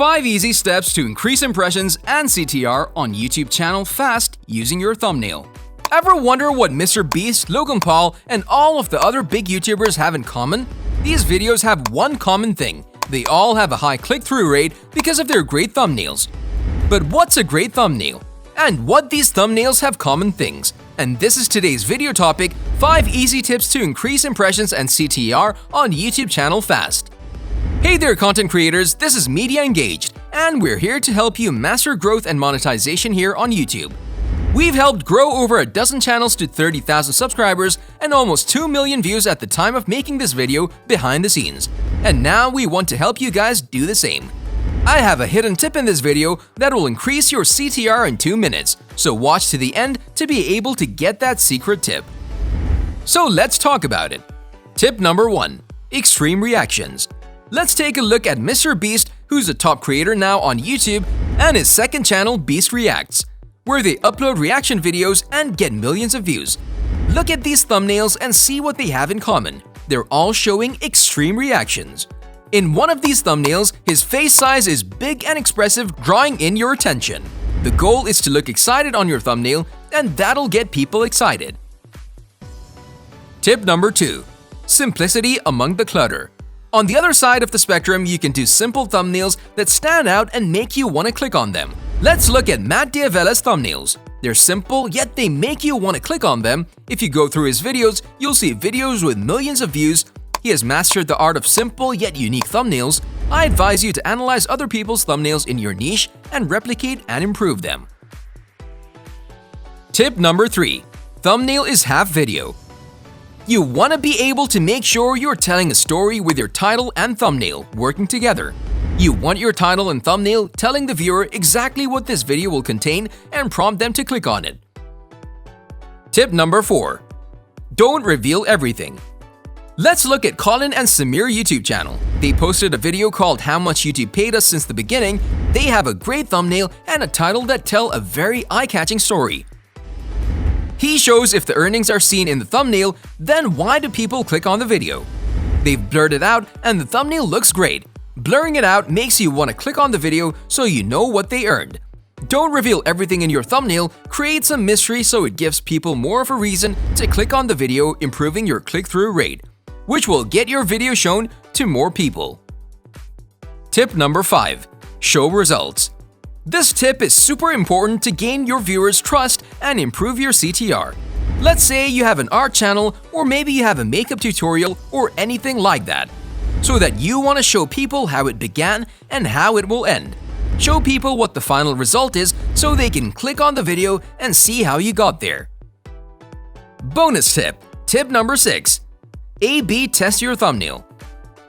5 easy steps to increase impressions and CTR on YouTube channel fast using your thumbnail. Ever wonder what Mr. Beast, Logan Paul, and all of the other big YouTubers have in common? These videos have one common thing. They all have a high click-through rate because of their great thumbnails. But what's a great thumbnail? And what these thumbnails have common things? And this is today's video topic: 5 easy tips to increase impressions and CTR on YouTube channel fast. Hey there content creators, this is Media Engaged, and we're here to help you master growth and monetization here on YouTube. We've helped grow over a dozen channels to 30,000 subscribers and almost 2 million views at the time of making this video behind the scenes. And now we want to help you guys do the same. I have a hidden tip in this video that will increase your CTR in 2 minutes, so watch to the end to be able to get that secret tip. So let's talk about it. Tip number 1. Extreme reactions. Let's take a look at Mr. Beast, who's a top creator now on YouTube, and his second channel, Beast Reacts, where they upload reaction videos and get millions of views. Look at these thumbnails and see what they have in common. They're all showing extreme reactions. In one of these thumbnails, his face size is big and expressive, drawing in your attention. The goal is to look excited on your thumbnail, and that'll get people excited. Tip number 2. Simplicity among the clutter. On the other side of the spectrum, you can do simple thumbnails that stand out and make you want to click on them. Let's look at Matt Diavella's thumbnails. They're simple, yet they make you want to click on them. If you go through his videos, you'll see videos with millions of views. He has mastered the art of simple yet unique thumbnails. I advise you to analyze other people's thumbnails in your niche and replicate and improve them. Tip number 3. Thumbnail is half video. You want to be able to make sure you're telling a story with your title and thumbnail working together. You want your title and thumbnail telling the viewer exactly what this video will contain and prompt them to click on it. Tip number 4. Don't reveal everything. Let's look at Colin and Samir YouTube channel. They posted a video called How Much YouTube Paid Us Since the Beginning. They have a great thumbnail and a title that tell a very eye-catching story. He shows if the earnings are seen in the thumbnail, then why do people click on the video? They've blurred it out and the thumbnail looks great. Blurring it out makes you want to click on the video so you know what they earned. Don't reveal everything in your thumbnail, create some mystery so it gives people more of a reason to click on the video, improving your click-through rate, which will get your video shown to more people. Tip number 5. Show results. This tip is super important to gain your viewers' trust and improve your CTR. Let's say you have an art channel, or maybe you have a makeup tutorial or anything like that, so that you want to show people how it began and how it will end. Show people what the final result is so they can click on the video and see how you got there. Bonus tip. Tip number 6. A/B test your thumbnail.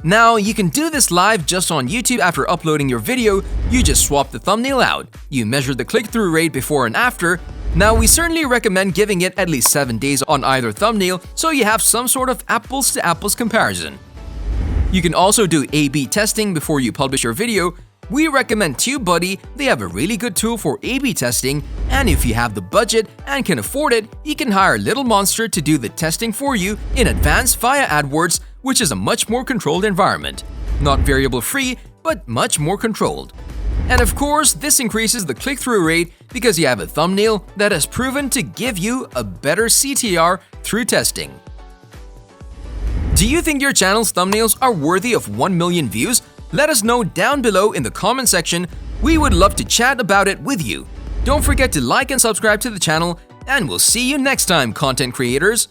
Now, you can do this live just on YouTube after uploading your video. You just swap the thumbnail out. You measure the click-through rate before and after. Now, we certainly recommend giving it at least 7 days on either thumbnail so you have some sort of apples-to-apples comparison. You can also do A/B testing before you publish your video. We recommend TubeBuddy. They have a really good tool for A/B testing, and if you have the budget and can afford it, you can hire Little Monster to do the testing for you in advance via AdWords, which is a much more controlled environment. Not variable free, but much more controlled. And of course, this increases the click-through rate because you have a thumbnail that has proven to give you a better CTR through testing. Do you think your channel's thumbnails are worthy of 1 million views? Let us know down below in the comment section. We would love to chat about it with you. Don't forget to like and subscribe to the channel, and we'll see you next time, content creators.